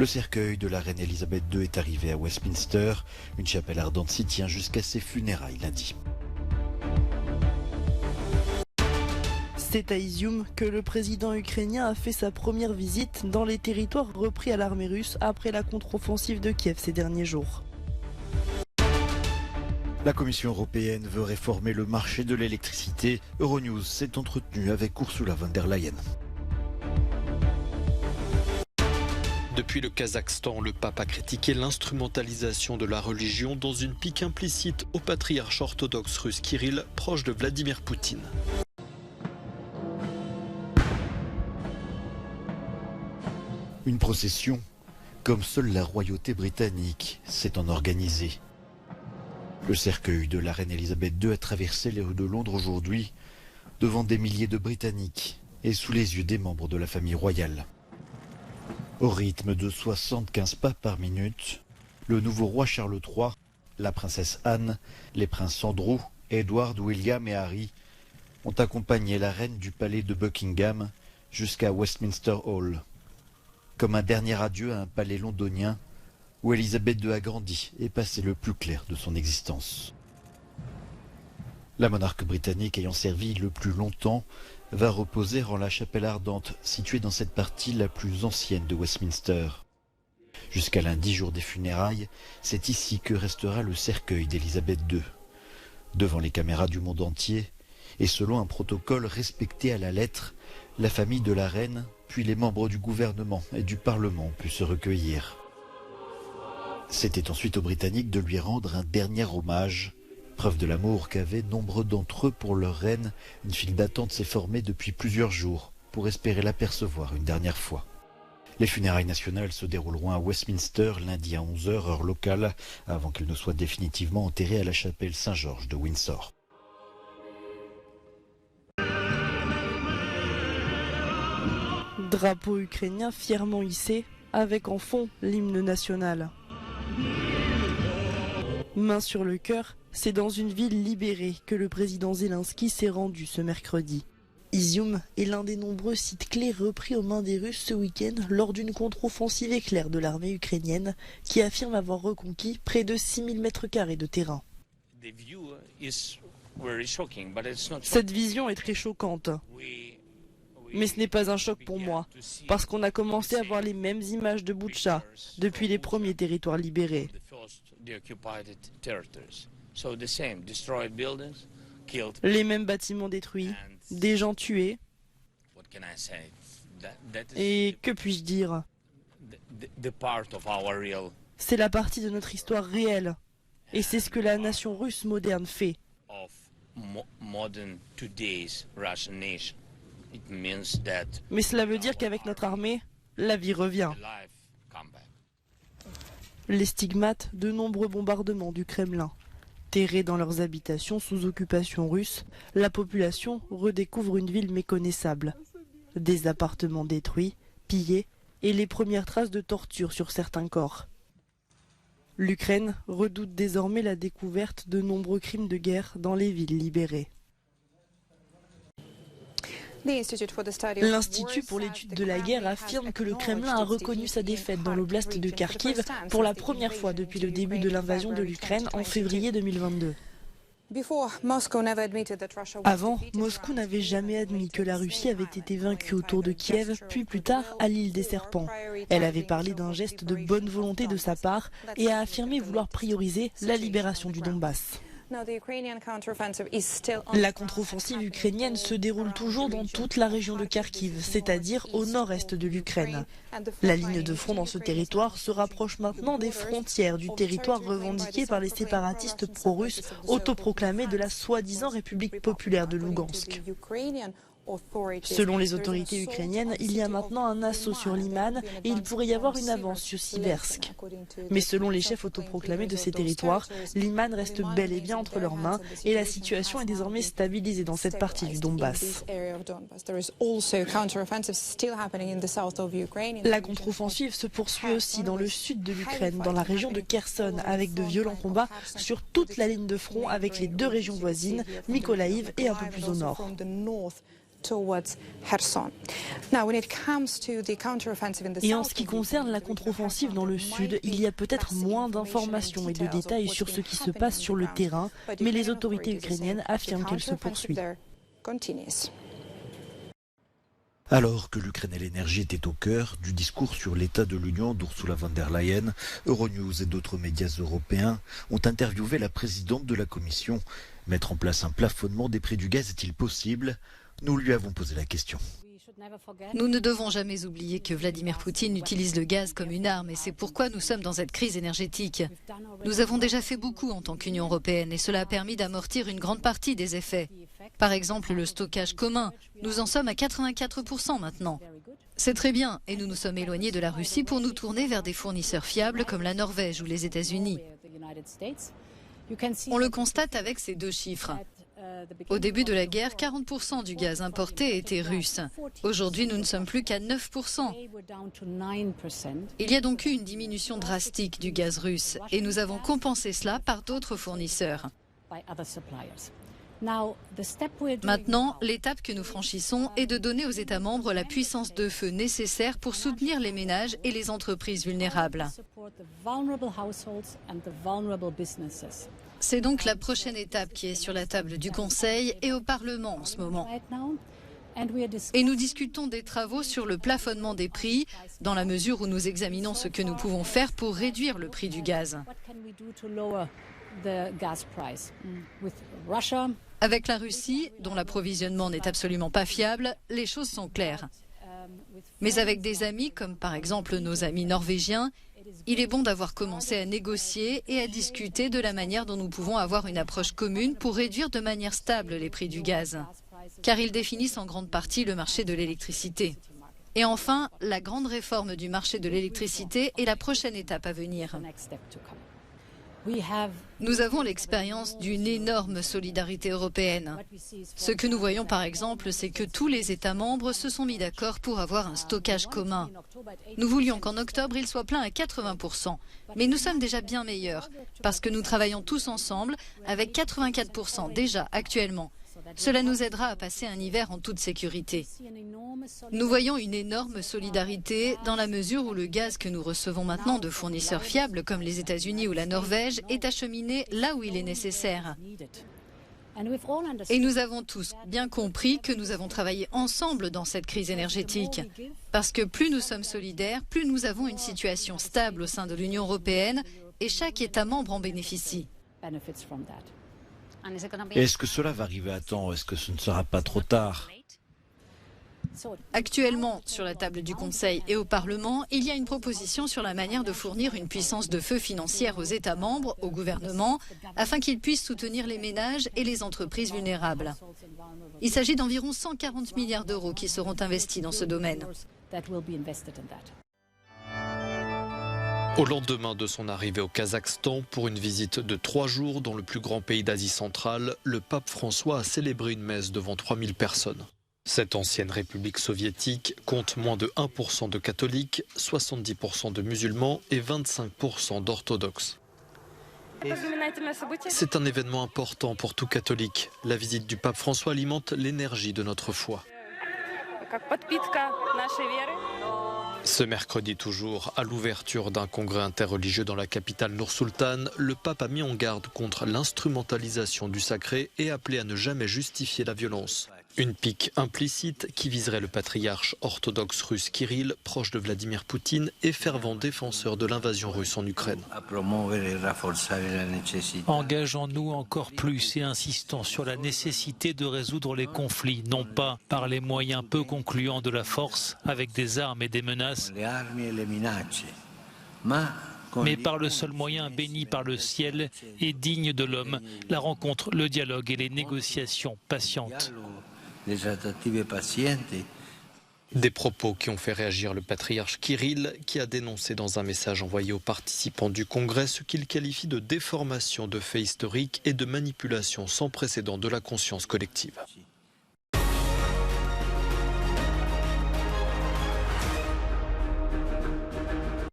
Le cercueil de la reine Elisabeth II est arrivé à Westminster. Une chapelle ardente s'y tient jusqu'à ses funérailles lundi. C'est à Izium que le président ukrainien a fait sa première visite dans les territoires repris à l'armée russe après la contre-offensive de Kiev ces derniers jours. La Commission européenne veut réformer le marché de l'électricité. Euronews s'est entretenu avec Ursula von der Leyen. Depuis le Kazakhstan, le pape a critiqué l'instrumentalisation de la religion dans une pique implicite au patriarche orthodoxe russe Kirill, proche de Vladimir Poutine. Une procession, comme seule la royauté britannique s'est en organisée. Le cercueil de la reine Elisabeth II a traversé les rues de Londres aujourd'hui, devant des milliers de Britanniques et sous les yeux des membres de la famille royale. Au rythme de 75 pas par minute, le nouveau roi Charles III, la princesse Anne, les princes Andrew, Edward, William et Harry ont accompagné la reine du palais de Buckingham jusqu'à Westminster Hall. Comme un dernier adieu à un palais londonien où Elisabeth II a grandi et passé le plus clair de son existence. La monarque britannique ayant servi le plus longtemps va reposer en la chapelle ardente située dans cette partie la plus ancienne de Westminster. Jusqu'à lundi, jour des funérailles, c'est ici que restera le cercueil d'Elisabeth II. Devant les caméras du monde entier, et selon un protocole respecté à la lettre, la famille de la reine, puis les membres du gouvernement et du Parlement ont pu se recueillir. C'était ensuite aux Britanniques de lui rendre un dernier hommage. Preuve de l'amour qu'avaient nombreux d'entre eux pour leur reine, une file d'attente s'est formée depuis plusieurs jours pour espérer l'apercevoir une dernière fois. Les funérailles nationales se dérouleront à Westminster lundi à 11h heure locale, avant qu'elle ne soit définitivement enterrée à la chapelle Saint-Georges de Windsor. Drapeau ukrainien fièrement hissé, avec en fond l'hymne national. Main sur le cœur, c'est dans une ville libérée que le président Zelensky s'est rendu ce mercredi. Izium est l'un des nombreux sites clés repris aux mains des Russes ce week-end lors d'une contre-offensive éclair de l'armée ukrainienne qui affirme avoir reconquis près de 6000 m² de terrain. Cette vision est très choquante. Mais ce n'est pas un choc pour moi, parce qu'on a commencé à voir les mêmes images de Boutcha depuis les premiers territoires libérés. Les mêmes bâtiments détruits, des gens tués. Et que puis-je dire? C'est la partie de notre histoire réelle. Et c'est ce que la nation russe moderne fait. Mais cela veut dire qu'avec notre armée, la vie revient. Les stigmates de nombreux bombardements du Kremlin. Terrés dans leurs habitations sous occupation russe, la population redécouvre une ville méconnaissable. Des appartements détruits, pillés et les premières traces de torture sur certains corps. L'Ukraine redoute désormais la découverte de nombreux crimes de guerre dans les villes libérées. L'Institut pour l'étude de la guerre affirme que le Kremlin a reconnu sa défaite dans l'oblast de Kharkiv pour la première fois depuis le début de l'invasion de l'Ukraine en février 2022. Avant, Moscou n'avait jamais admis que la Russie avait été vaincue autour de Kiev, puis plus tard à l'île des Serpents. Elle avait parlé d'un geste de bonne volonté de sa part et a affirmé vouloir prioriser la libération du Donbass. La contre-offensive ukrainienne se déroule toujours dans toute la région de Kharkiv, c'est-à-dire au nord-est de l'Ukraine. La ligne de front dans ce territoire se rapproche maintenant des frontières du territoire revendiqué par les séparatistes pro-russes autoproclamés de la soi-disant République populaire de Lougansk. Selon les autorités ukrainiennes, il y a maintenant un assaut sur Liman et il pourrait y avoir une avance sur Siversk. Mais selon les chefs autoproclamés de ces territoires, Liman reste bel et bien entre leurs mains et la situation est désormais stabilisée dans cette partie du Donbass. La contre-offensive se poursuit aussi dans le sud de l'Ukraine, dans la région de Kherson, avec de violents combats sur toute la ligne de front avec les deux régions voisines, Mykolaïv et un peu plus au nord. Et en ce qui concerne la contre-offensive dans le sud, il y a peut-être moins d'informations et de détails sur ce qui se passe sur le terrain, mais les autorités ukrainiennes affirment qu'elle se poursuit. Alors que l'Ukraine et l'énergie étaient au cœur du discours sur l'état de l'Union d'Ursula von der Leyen, Euronews et d'autres médias européens ont interviewé la présidente de la Commission. Mettre en place un plafonnement des prix du gaz est-il possible? Nous lui avons posé la question. Nous ne devons jamais oublier que Vladimir Poutine utilise le gaz comme une arme et c'est pourquoi nous sommes dans cette crise énergétique. Nous avons déjà fait beaucoup en tant qu'Union européenne et cela a permis d'amortir une grande partie des effets. Par exemple, le stockage commun, nous en sommes à 84% maintenant. C'est très bien et nous nous sommes éloignés de la Russie pour nous tourner vers des fournisseurs fiables comme la Norvège ou les États-Unis. On le constate avec ces deux chiffres. Au début de la guerre, 40% du gaz importé était russe. Aujourd'hui, nous ne sommes plus qu'à 9%. Il y a donc eu une diminution drastique du gaz russe et nous avons compensé cela par d'autres fournisseurs. Maintenant, l'étape que nous franchissons est de donner aux États membres la puissance de feu nécessaire pour soutenir les ménages et les entreprises vulnérables. C'est donc la prochaine étape qui est sur la table du Conseil et au Parlement en ce moment. Et nous discutons des travaux sur le plafonnement des prix, dans la mesure où nous examinons ce que nous pouvons faire pour réduire le prix du gaz. Avec la Russie, dont l'approvisionnement n'est absolument pas fiable, les choses sont claires. Mais avec des amis, comme par exemple nos amis norvégiens, il est bon d'avoir commencé à négocier et à discuter de la manière dont nous pouvons avoir une approche commune pour réduire de manière stable les prix du gaz, car ils définissent en grande partie le marché de l'électricité. Et enfin, la grande réforme du marché de l'électricité est la prochaine étape à venir. Nous avons l'expérience d'une énorme solidarité européenne. Ce que nous voyons par exemple, c'est que tous les États membres se sont mis d'accord pour avoir un stockage commun. Nous voulions qu'en octobre, il soit plein à 80%. Mais nous sommes déjà bien meilleurs, parce que nous travaillons tous ensemble avec 84% déjà actuellement. Cela nous aidera à passer un hiver en toute sécurité. Nous voyons une énorme solidarité dans la mesure où le gaz que nous recevons maintenant de fournisseurs fiables comme les États-Unis ou la Norvège est acheminé là où il est nécessaire. Et nous avons tous bien compris que nous avons travaillé ensemble dans cette crise énergétique. Parce que plus nous sommes solidaires, plus nous avons une situation stable au sein de l'Union européenne et chaque État membre en bénéficie. Est-ce que cela va arriver à temps? Est-ce que ce ne sera pas trop tard? Actuellement, sur la table du Conseil et au Parlement, il y a une proposition sur la manière de fournir une puissance de feu financière aux États membres, au gouvernement, afin qu'ils puissent soutenir les ménages et les entreprises vulnérables. Il s'agit d'environ 140 milliards d'euros qui seront investis dans ce domaine. Au lendemain de son arrivée au Kazakhstan pour une visite de 3 jours dans le plus grand pays d'Asie centrale, le pape François a célébré une messe devant 3000 personnes. Cette ancienne république soviétique compte moins de 1% de catholiques, 70% de musulmans et 25% d'orthodoxes. C'est un événement important pour tout catholique. La visite du pape François alimente l'énergie de notre foi. Ce mercredi toujours, à l'ouverture d'un congrès interreligieux dans la capitale Nour-Sultan, le pape a mis en garde contre l'instrumentalisation du sacré et appelé à ne jamais justifier la violence. Une pique implicite qui viserait le patriarche orthodoxe russe Kirill, proche de Vladimir Poutine et fervent défenseur de l'invasion russe en Ukraine. Engageons-nous encore plus et insistons sur la nécessité de résoudre les conflits, non pas par les moyens peu concluants de la force, avec des armes et des menaces, mais par le seul moyen béni par le ciel et digne de l'homme, la rencontre, le dialogue et les négociations patientes. Des propos qui ont fait réagir le patriarche Kirill, qui a dénoncé dans un message envoyé aux participants du congrès ce qu'il qualifie de déformation de faits historiques et de manipulation sans précédent de la conscience collective.